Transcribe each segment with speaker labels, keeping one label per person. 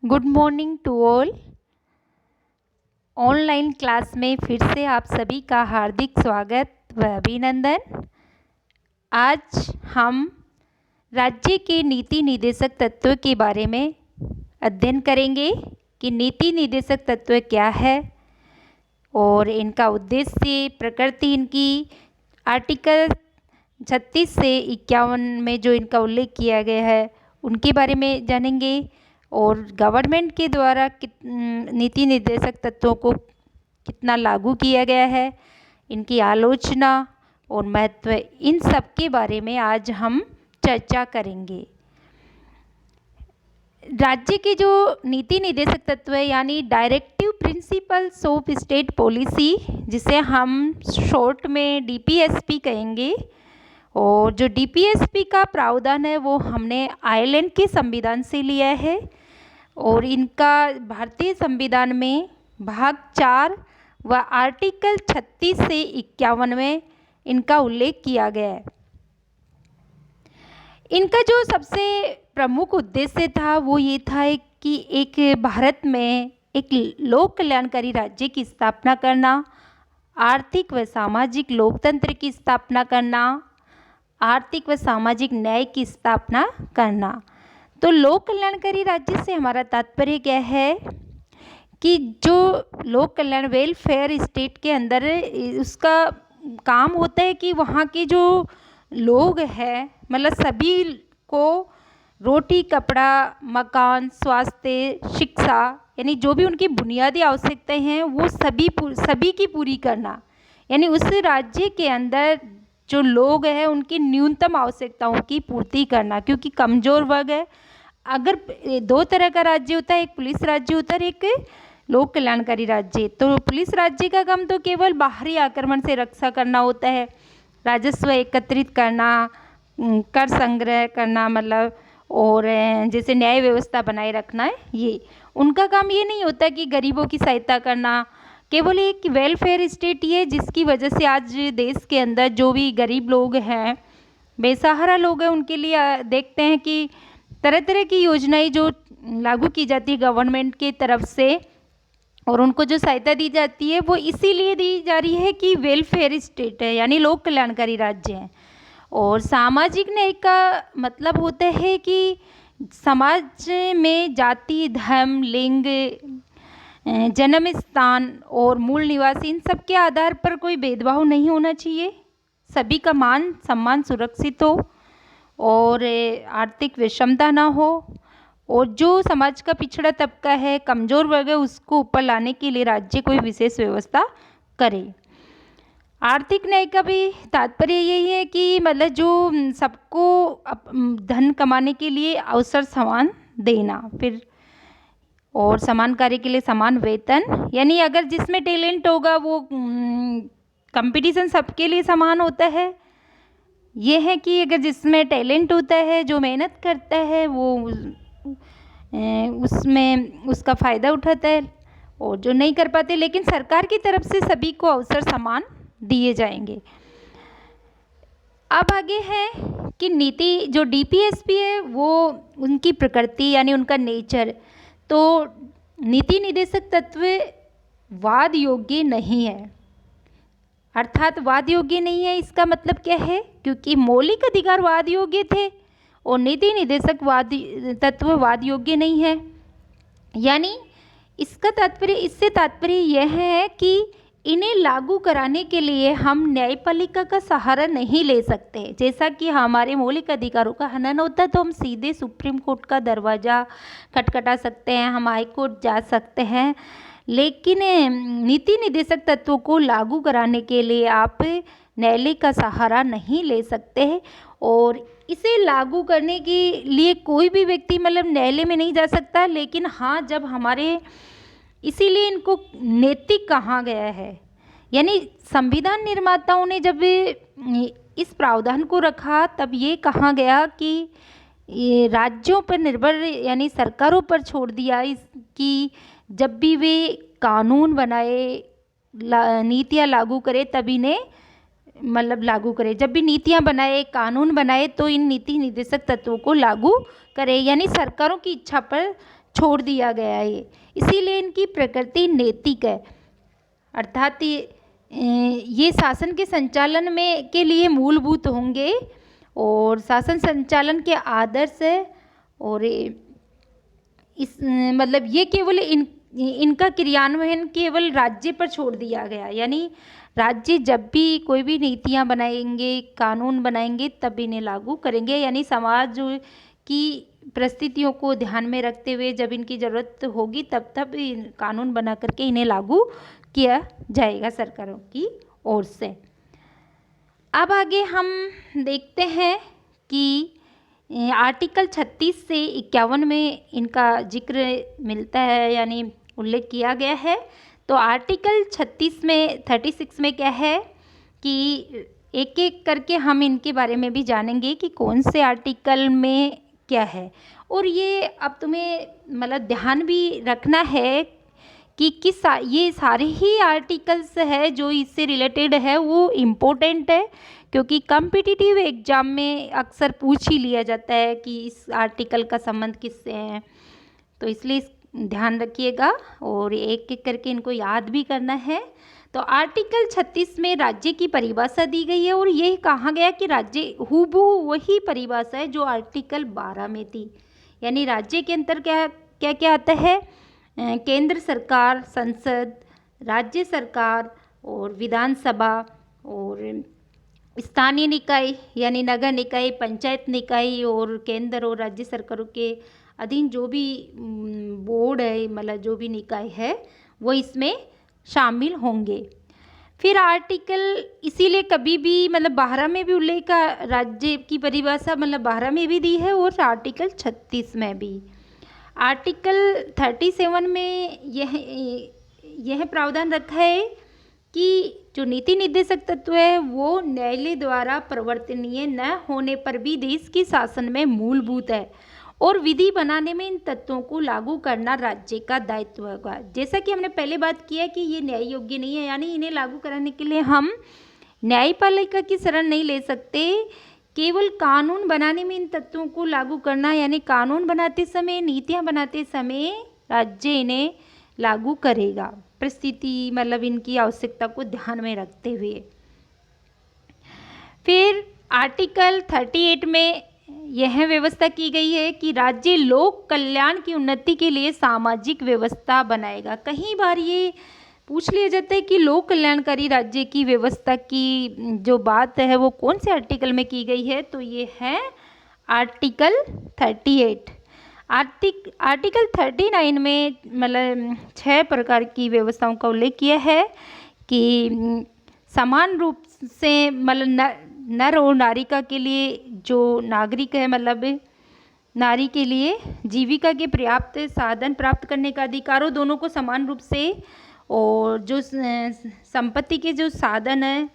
Speaker 1: Good morning to all. Online class में फिर से आप सभी का हार्दिक स्वागत व अभिनंदन। आज हम राज्य के नीति निर्देशक तत्व के बारे में अध्ययन करेंगे कि नीति निर्देशक तत्व क्या है और इनका उद्देश्य, प्रकृति इनकी आर्टिकल 36 से 51 में जो इनका उल्लेख किया गया है उनके बारे में जानेंगे और गवर्नमेंट के द्वारा नीति निर्देशक तत्वों को कितना लागू किया गया है, इनकी आलोचना और महत्व, इन सब के बारे में आज हम चर्चा करेंगे। राज्य के जो नीति निर्देशक तत्व है यानी directive principles of state policy, जिसे हम शॉर्ट में डीपीएसपी कहेंगे, और जो डीपीएसपी का प्रावधान है वो हमने आयरलैंड के संविधान से लिया है और इनका भारतीय संविधान में भाग 4 व आर्टिकल 36 से 51 में इनका उल्लेख किया गया है। इनका जो सबसे प्रमुख उद्देश्य था वो ये था कि एक भारत में एक लोक कल्याणकारी राज्य की स्थापना करना, आर्थिक व सामाजिक लोकतंत्र की स्थापना करना, आर्थिक व सामाजिक न्याय की स्थापना करना। तो लोक कल्याणकारी राज्य से हमारा तात्पर्य क्या है कि जो लोक कल्याण वेलफेयर स्टेट के अंदर उसका काम होता है कि वहाँ के जो लोग हैं, मतलब सभी को रोटी, कपड़ा, मकान, स्वास्थ्य, शिक्षा, यानी जो भी उनकी बुनियादी आवश्यकताएं हैं वो सभी की पूरी करना, यानी उस राज्य के अंदर जो लोग हैं उनकी न्यूनतम आवश्यकताओं की पूर्ति करना। क्योंकि कमज़ोर वर्ग है, अगर दो तरह का राज्य होता है, एक पुलिस राज्य होता है, एक लोक कल्याणकारी राज्य। तो पुलिस राज्य का काम तो केवल बाहरी आक्रमण से रक्षा करना होता है, राजस्व एकत्रित करना, कर संग्रह करना, मतलब और जैसे न्याय व्यवस्था बनाए रखना है। ये उनका काम ये नहीं होता कि गरीबों की सहायता करना। केवल एक वेलफेयर स्टेट ये है जिसकी वजह से आज देश के अंदर जो भी गरीब लोग हैं, बेसहारा लोग हैं, उनके लिए देखते हैं कि तरह तरह की योजनाएं जो लागू की जाती है गवर्नमेंट की तरफ से और उनको जो सहायता दी जाती है वो इसीलिए दी जा रही है कि वेलफेयर स्टेट है, यानी लोक कल्याणकारी राज्य है। और सामाजिक न्याय का मतलब होता है कि समाज में जाति, धर्म, लिंग, जन्म स्थान और मूल निवासी, इन सब के आधार पर कोई भेदभाव नहीं होना चाहिए, सभी का मान सम्मान सुरक्षित हो और आर्थिक विषमता ना हो, और जो समाज का पिछड़ा तबका है, कमज़ोर वर्ग है, उसको ऊपर लाने के लिए राज्य कोई विशेष व्यवस्था करे। आर्थिक न्याय का भी तात्पर्य यही है कि मतलब जो सबको धन कमाने के लिए अवसर समान देना, फिर और समान कार्य के लिए समान वेतन, यानी अगर जिसमें टैलेंट होगा वो कंपटीशन सबके लिए समान होता है। ये है कि अगर जिसमें टैलेंट होता है, जो मेहनत करता है, वो उसमें उसका फ़ायदा उठाता है, और जो नहीं कर पाते, लेकिन सरकार की तरफ से सभी को अवसर समान दिए जाएंगे। अब आगे है कि नीति जो डीपीएसपी है वो उनकी प्रकृति यानी उनका नेचर। तो नीति निर्देशक तत्व वाद योग्य नहीं है, अर्थात वाद योग्य नहीं है। इसका मतलब क्या है? क्योंकि मौलिक अधिकार वाद योग्य थे और नीति निर्देशक तत्व वाद योग्य नहीं है, यानी इसका तात्पर्य, इससे तात्पर्य यह है कि इन्हें लागू कराने के लिए हम न्यायपालिका का सहारा नहीं ले सकते। जैसा कि हमारे मौलिक अधिकारों का हनन होता है तो हम सीधे सुप्रीम कोर्ट का दरवाज़ा खटखटा सकते हैं, हम हाई कोर्ट जा सकते हैं, लेकिन नीति निर्देशक तत्वों को लागू कराने के लिए आप न्यायालय का सहारा नहीं ले सकते। और इसे लागू करने के लिए कोई भी व्यक्ति मतलब न्यायालय में नहीं जा सकता, लेकिन हाँ, जब हमारे, इसीलिए इनको नैतिक कहा गया है, यानी संविधान निर्माताओं ने जब इस प्रावधान को रखा तब ये कहा गया कि ये राज्यों पर निर्भर, यानी सरकारों पर छोड़ दिया कि जब भी वे कानून बनाए, नीतियाँ लागू करे, तभी इन्हें मतलब लागू करे। जब भी नीतियाँ बनाए, कानून बनाए, तो इन नीति निर्देशक तत्वों को लागू करे, यानी सरकारों की इच्छा पर छोड़ दिया गया है। इसीलिए इनकी प्रकृति नैतिक है, अर्थात ये शासन के संचालन में के लिए मूलभूत होंगे और शासन संचालन के आदर्श है। और इस मतलब ये केवल इनका क्रियान्वयन केवल राज्य पर छोड़ दिया गया, यानी राज्य जब भी कोई भी नीतियां बनाएंगे, कानून बनाएंगे, तब इन्हें लागू करेंगे, यानी समाज की परिस्थितियों को ध्यान में रखते हुए जब इनकी ज़रूरत होगी तब कानून बना करके इन्हें लागू किया जाएगा सरकारों की ओर से। अब आगे हम देखते हैं कि आर्टिकल 36 से 51 में इनका जिक्र मिलता है, यानी उल्लेख किया गया है। तो आर्टिकल 36 में क्या है कि एक एक करके हम इनके बारे में भी जानेंगे कि कौन से आर्टिकल में क्या है। और ये अब तुम्हें मतलब ध्यान भी रखना है कि ये सारे ही आर्टिकल्स है जो इससे रिलेटेड है वो इम्पोर्टेंट है, क्योंकि कम्पिटिटिव एग्जाम में अक्सर पूछ ही लिया जाता है कि इस आर्टिकल का संबंध किससे है। तो इसलिए ध्यान रखिएगा और एक एक करके इनको याद भी करना है। तो आर्टिकल 36 में राज्य की परिभाषा दी गई है और ये कहा गया कि राज्य हूबहू वही परिभाषा है जो आर्टिकल 12 में थी, यानी राज्य के अंतर क्या क्या क्या आता है, केंद्र सरकार, संसद, राज्य सरकार और विधानसभा और स्थानीय निकाय यानी नगर निकाय, पंचायत निकाय और केंद्र और राज्य सरकारों के अधीन जो भी बोर्ड है, मतलब जो भी निकाय है वो इसमें शामिल होंगे। फिर आर्टिकल इसीलिए कभी भी मतलब 12 में भी उल्लेख का राज्य की परिभाषा मतलब 12 में भी दी है और आर्टिकल 36 में भी। आर्टिकल 37 में यह प्रावधान रखा है कि जो नीति निर्देशक तत्व है वो न्यायालय द्वारा प्रवर्तनीय न होने पर भी देश के शासन में मूलभूत है और विधि बनाने में इन तत्वों को लागू करना राज्य का दायित्व होगा। जैसा कि हमने पहले बात किया कि ये न्याय योग्य नहीं है, यानी इन्हें लागू कराने के लिए हम न्यायपालिका की शरण नहीं ले सकते, केवल कानून बनाने में इन तत्वों को लागू करना, यानी कानून बनाते समय, नीतियाँ बनाते समय राज्य इन्हें लागू करेगा, परिस्थिति मतलब इनकी आवश्यकता को ध्यान में रखते हुए। फिर आर्टिकल 38 में यह व्यवस्था की गई है कि राज्य लोक कल्याण की उन्नति के लिए सामाजिक व्यवस्था बनाएगा। कई बार ये पूछ लिया जाता है कि लोक कल्याणकारी राज्य की व्यवस्था की जो बात है वो कौन से आर्टिकल में की गई है, तो ये है आर्टिकल 38। आर्टिकल 39 में मतलब 6 प्रकार की व्यवस्थाओं का उल्लेख किया है कि समान रूप से मतलब नर और नारिका के लिए जो नागरिक है, मतलब नारी के लिए जीविका के पर्याप्त साधन प्राप्त करने का अधिकार हो दोनों को समान रूप से, और जो संपत्ति के जो साधन है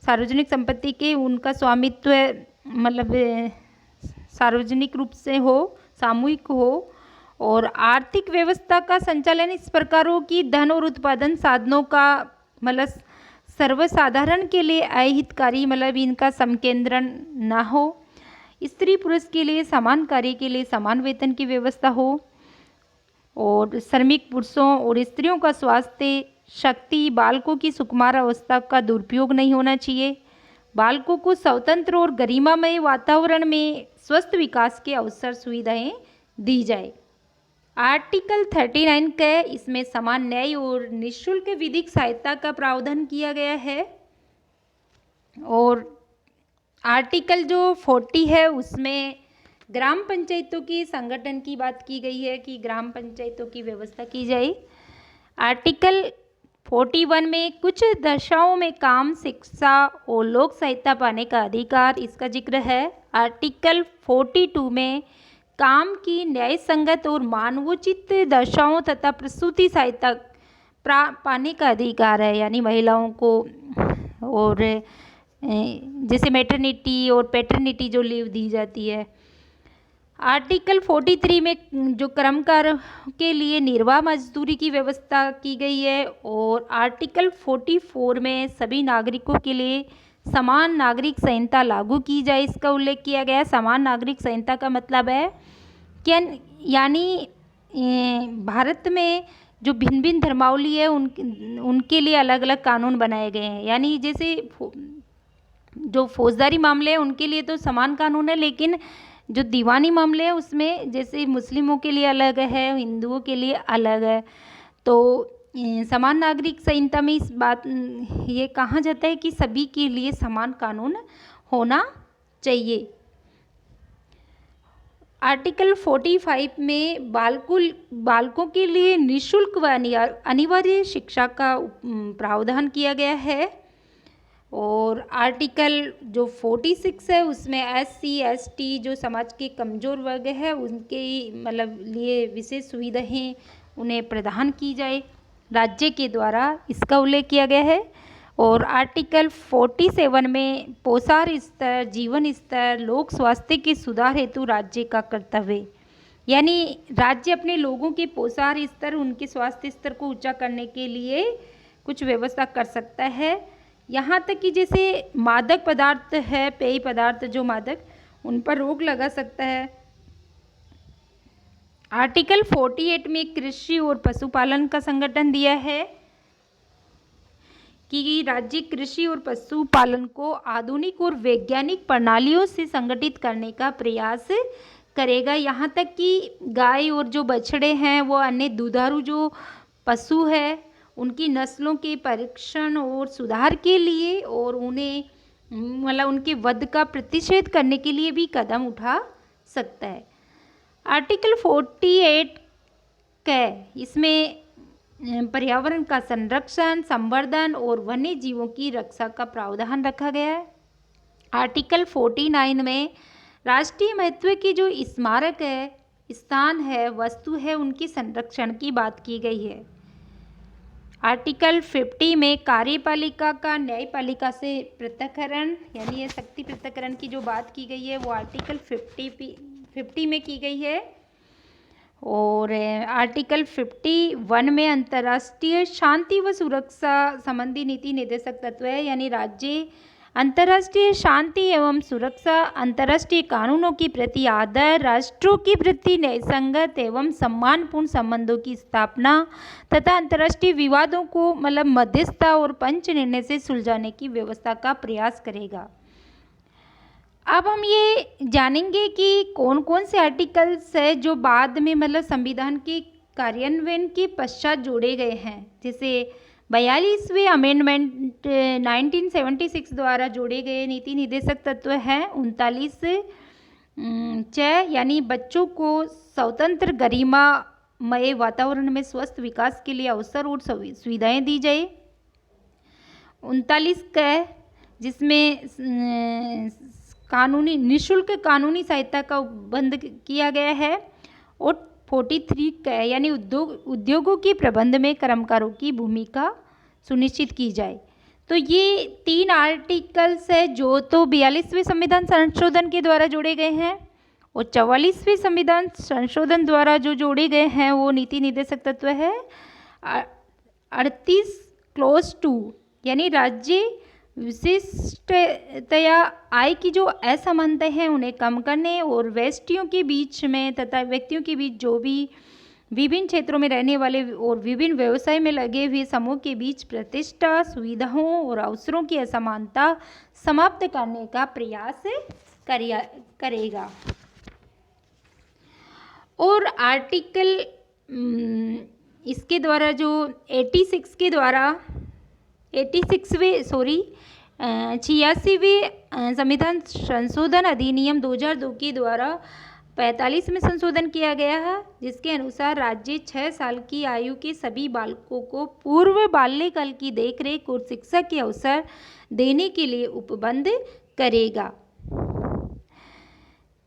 Speaker 1: सार्वजनिक संपत्ति के उनका स्वामित्व मतलब सार्वजनिक रूप से हो, सामूहिक हो, और आर्थिक व्यवस्था का संचालन इस प्रकार हो कि धन और उत्पादन साधनों का मतलब सर्वसाधारण के लिए अहितकारी मतलब इनका संकेंद्रण ना हो, स्त्री पुरुष के लिए समान कार्य के लिए समान वेतन की व्यवस्था हो, और श्रमिक पुरुषों और स्त्रियों का स्वास्थ्य, शक्ति, बालकों की सुकुमार अवस्था का दुरुपयोग नहीं होना चाहिए, बालकों को स्वतंत्र और गरिमामय वातावरण में स्वस्थ विकास के अवसर सुविधाएं दी जाए। आर्टिकल 39 का इसमें समान न्याय और निःशुल्क विधिक सहायता का प्रावधान किया गया है। और आर्टिकल जो 40 है उसमें ग्राम पंचायतों की संगठन की बात की गई है कि ग्राम पंचायतों की व्यवस्था की जाए। आर्टिकल 41 में कुछ दशाओं में काम, शिक्षा और लोक सहायता पाने का अधिकार इसका जिक्र है। आर्टिकल 42 में काम की न्याय संगत और मानवोचित दशाओं तथा प्रसूति सहायता पाने का अधिकार है, यानी महिलाओं को, और जैसे मैटरनिटी और पैटर्निटी जो लीव दी जाती है। आर्टिकल 43 में जो कर्मकार के लिए निर्वाह मजदूरी की व्यवस्था की गई है, और आर्टिकल 44 में सभी नागरिकों के लिए समान नागरिक संहिता लागू की जाए इसका उल्लेख किया गया है। समान नागरिक संहिता का मतलब है कि यानी भारत में जो भिन्न भिन्न धर्मावली है उनके लिए अलग अलग कानून बनाए गए हैं। यानी जैसे जो फौजदारी मामले हैं उनके लिए तो समान कानून है, लेकिन जो दीवानी मामले हैं उसमें जैसे मुस्लिमों के लिए अलग है, हिंदुओं के लिए अलग है। तो समान नागरिक संहिता में इस बात ये कहा जाता है कि सभी के लिए समान कानून होना चाहिए। आर्टिकल 45 में बालकों के लिए निःशुल्क व अनिवार्य शिक्षा का प्रावधान किया गया है। और आर्टिकल जो 46 है उसमें SC ST जो समाज के कमज़ोर वर्ग है उनके मतलब लिए विशेष सुविधाएं उन्हें प्रदान की जाए, राज्य के द्वारा इसका उल्लेख किया गया है। और आर्टिकल 47 में पोषण स्तर, जीवन स्तर, लोक स्वास्थ्य के सुधार हेतु राज्य का कर्तव्य, यानी राज्य अपने लोगों के पोषण स्तर, उनके स्वास्थ्य स्तर को ऊंचा करने के लिए कुछ व्यवस्था कर सकता है। यहाँ तक कि जैसे मादक पदार्थ है, पेय पदार्थ जो मादक, उन पर रोक लगा सकता है। आर्टिकल 48 में कृषि और पशुपालन का संगठन दिया है कि राज्य कृषि और पशुपालन को आधुनिक और वैज्ञानिक प्रणालियों से संगठित करने का प्रयास करेगा। यहाँ तक कि गाय और जो बछड़े हैं वो अन्य दुधारू जो पशु है उनकी नस्लों के परीक्षण और सुधार के लिए और उन्हें मतलब उनके वध का प्रतिषेध करने के लिए भी कदम उठा सकता है। आर्टिकल 48 इसमें पर्यावरण का संरक्षण, संवर्धन और वन्य जीवों की रक्षा का प्रावधान रखा गया है। आर्टिकल 49 में राष्ट्रीय महत्व की जो स्मारक है, स्थान है, वस्तु है, उनके संरक्षण की बात की गई है। आर्टिकल 50 में कार्यपालिका का न्यायपालिका से पृथक्करण, यानी ये शक्ति पृथक्करण की जो बात की गई है वो आर्टिकल 50 में की गई है। और आर्टिकल 51 में अंतर्राष्ट्रीय शांति व सुरक्षा संबंधी नीति निर्देशक तत्व है, यानी राज्य अंतर्राष्ट्रीय शांति एवं सुरक्षा, अंतर्राष्ट्रीय कानूनों के प्रति आदर, राष्ट्रों के प्रति न्यायसंगत एवं सम्मानपूर्ण संबंधों की स्थापना तथा अंतर्राष्ट्रीय विवादों को मतलब मध्यस्थता और पंच निर्णय से सुलझाने की व्यवस्था का प्रयास करेगा। अब हम ये जानेंगे कि कौन कौन से आर्टिकल्स है जो बाद में मतलब संविधान के कार्यान्वयन के पश्चात जोड़े गए हैं। जैसे 42वें अमेंडमेंट 1976 द्वारा जोड़े गए नीति निर्देशक तत्व हैं 39 यानी बच्चों को स्वतंत्र गरिमामय वातावरण में स्वस्थ विकास के लिए अवसर और सुविधाएं दी जाए। 39 जिसमें कानूनी निःशुल्क कानूनी सहायता का बंद किया गया है। और 43 यानी उद्योगों के प्रबंध में कर्मकारों की भूमिका सुनिश्चित की जाए। तो ये 3 आर्टिकल्स है जो तो 42वें संविधान संशोधन के द्वारा जोड़े गए हैं और 44वें संविधान संशोधन द्वारा जो जोड़े गए हैं वो नीति निर्देशक तत्व है। 38 क्लोज 2 यानी राज्य विशिष्टतया आय की जो असमानता है उन्हें कम करने और व्यक्तियों के बीच में तथा व्यक्तियों के बीच जो भी विभिन्न क्षेत्रों में रहने वाले और विभिन्न व्यवसाय में लगे हुए समूह के बीच प्रतिष्ठा, सुविधाओं और अवसरों की असमानता समाप्त करने का प्रयास करेगा। और आर्टिकल इसके द्वारा जो 86वें संविधान संशोधन अधिनियम 2002 के द्वारा 45 में संशोधन किया गया है, जिसके अनुसार राज्य 6 साल की आयु के सभी बालकों को पूर्व बाल्यकाल की देखरेख और शिक्षा के अवसर देने के लिए उपबंध करेगा।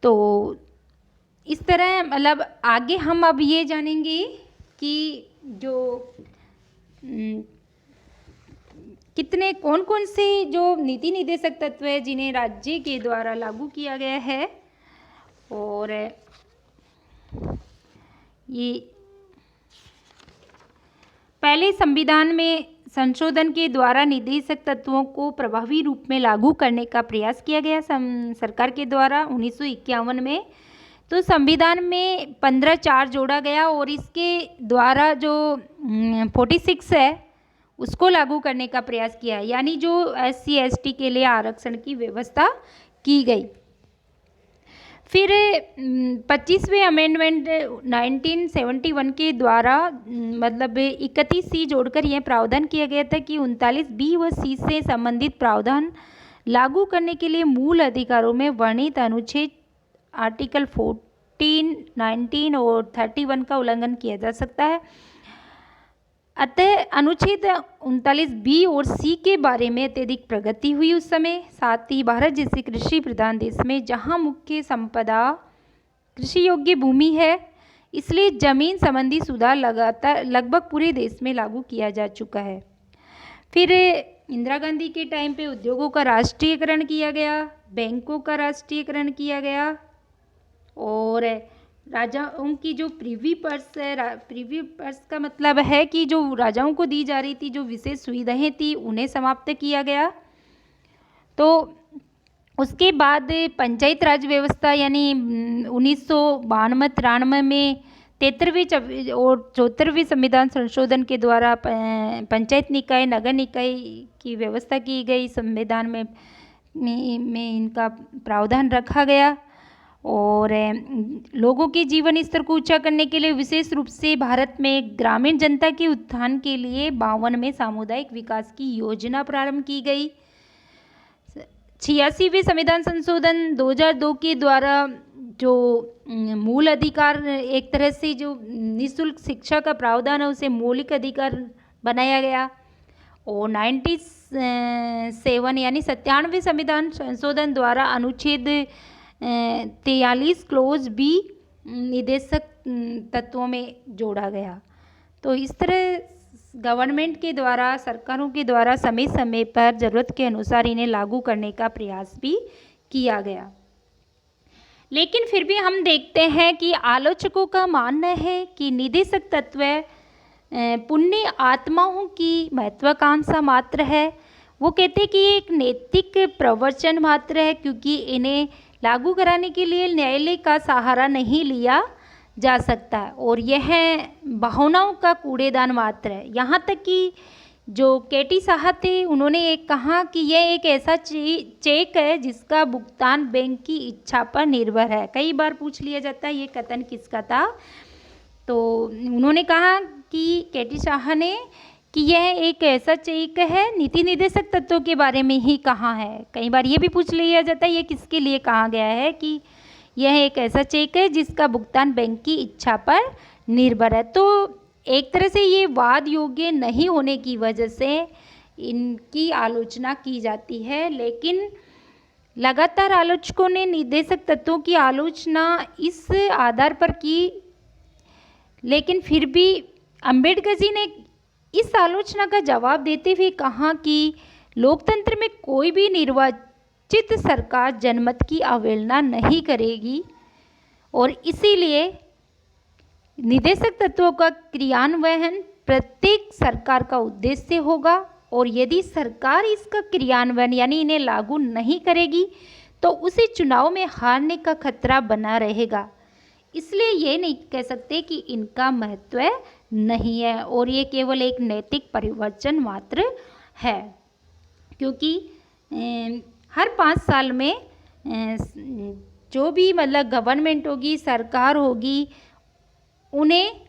Speaker 1: तो इस तरह मतलब आगे हम अब ये जानेंगे कि जो कितने कौन कौन से जो नीति निर्देशक तत्व है जिन्हें राज्य के द्वारा लागू किया गया है। और ये पहले संविधान में संशोधन के द्वारा निर्देशक तत्वों को प्रभावी रूप में लागू करने का प्रयास किया गया सरकार के द्वारा 1951 में। तो संविधान में 15(4) जोड़ा गया और इसके द्वारा जो 46 है उसको लागू करने का प्रयास किया, यानी जो SC/ST के लिए आरक्षण की व्यवस्था की गई। फिर 25वें अमेंडमेंट 1971 के द्वारा मतलब 31C जोड़कर यह प्रावधान किया गया था कि 39B व C से संबंधित प्रावधान लागू करने के लिए मूल अधिकारों में वर्णित अनुच्छेद आर्टिकल 14, 19 और 31 का उल्लंघन किया जा सकता है। अतः अनुच्छेद 39B और C के बारे में अत्यधिक प्रगति हुई उस समय। साथ ही भारत जैसे कृषि प्रधान देश में जहां मुख्य संपदा कृषि योग्य भूमि है, इसलिए जमीन संबंधी सुधार लगातार लगभग पूरे देश में लागू किया जा चुका है। फिर इंदिरा गांधी के टाइम पे उद्योगों का राष्ट्रीयकरण किया गया, बैंकों का राष्ट्रीयकरण किया गया और राजाओं की जो प्रिवी पर्स है, प्रिवी पर्स का मतलब है कि जो राजाओं को दी जा रही थी जो विशेष सुविधाएं थी उन्हें समाप्त किया गया। तो उसके बाद पंचायत राज व्यवस्था यानी 1992-93 में 73वें और 74वें संविधान संशोधन के द्वारा पंचायत निकाय नगर निकाय की व्यवस्था की गई। संविधान में इनका प्रावधान रखा गया और लोगों के जीवन स्तर को ऊंचा करने के लिए विशेष रूप से भारत में ग्रामीण जनता के उत्थान के लिए 52 में सामुदायिक विकास की योजना प्रारंभ की गई। 86वें संविधान संशोधन 2002 के द्वारा जो मूल अधिकार एक तरह से जो निःशुल्क शिक्षा का प्रावधान है उसे मौलिक अधिकार बनाया गया और 97 यानी 97वें संविधान संशोधन द्वारा अनुच्छेद 43 क्लोज B निदेशक तत्वों में जोड़ा गया। तो इस तरह गवर्नमेंट के द्वारा, सरकारों के द्वारा समय समय पर ज़रूरत के अनुसार इन्हें लागू करने का प्रयास भी किया गया। लेकिन फिर भी हम देखते हैं कि आलोचकों का मानना है कि निदेशक तत्व पुण्य आत्माओं की महत्वाकांक्षा मात्र है। वो कहते हैं कि ये एक नैतिक प्रवचन मात्र है क्योंकि इन्हें लागू कराने के लिए न्यायालय का सहारा नहीं लिया जा सकता है और यह भावनाओं का कूड़ेदान मात्र है। यहाँ तक कि जो KT साहब थे उन्होंने एक कहा कि यह एक ऐसा चेक है जिसका भुगतान बैंक की इच्छा पर निर्भर है। कई बार पूछ लिया जाता है ये कथन किसका था, तो उन्होंने कहा कि KT साहब ने कि यह एक ऐसा चेक है, नीति निर्देशक तत्वों के बारे में ही कहा है। कई बार ये भी पूछ लिया जाता है ये किसके लिए कहा गया है कि यह एक ऐसा चेक है जिसका भुगतान बैंक की इच्छा पर निर्भर है। तो एक तरह से ये वाद योग्य नहीं होने की वजह से इनकी आलोचना की जाती है, लेकिन लगातार आलोचकों ने निर्देशक तत्वों की आलोचना इस आधार पर की, लेकिन फिर भी अंबेडकर जी ने इस आलोचना का जवाब देते हुए कहा कि लोकतंत्र में कोई भी निर्वाचित सरकार जनमत की अवहेलना नहीं करेगी और इसीलिए निदेशक तत्वों का क्रियान्वयन प्रत्येक सरकार का उद्देश्य होगा और यदि सरकार इसका क्रियान्वयन यानी इन्हें लागू नहीं करेगी तो उसे चुनाव में हारने का खतरा बना रहेगा। इसलिए ये नहीं कह सकते कि इनका महत्व नहीं है और ये केवल एक नैतिक परिवर्तन मात्र है, क्योंकि हर 5 साल में जो भी मतलब गवर्नमेंट होगी, सरकार होगी, उन्हें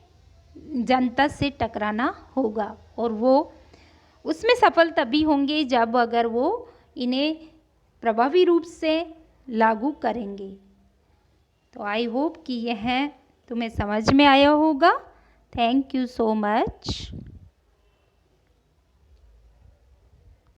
Speaker 1: जनता से टकराना होगा और वो उसमें सफल तभी होंगे जब अगर वो इन्हें प्रभावी रूप से लागू करेंगे। तो आई होप कि यह तुम्हें समझ में आया होगा। Thank you so much.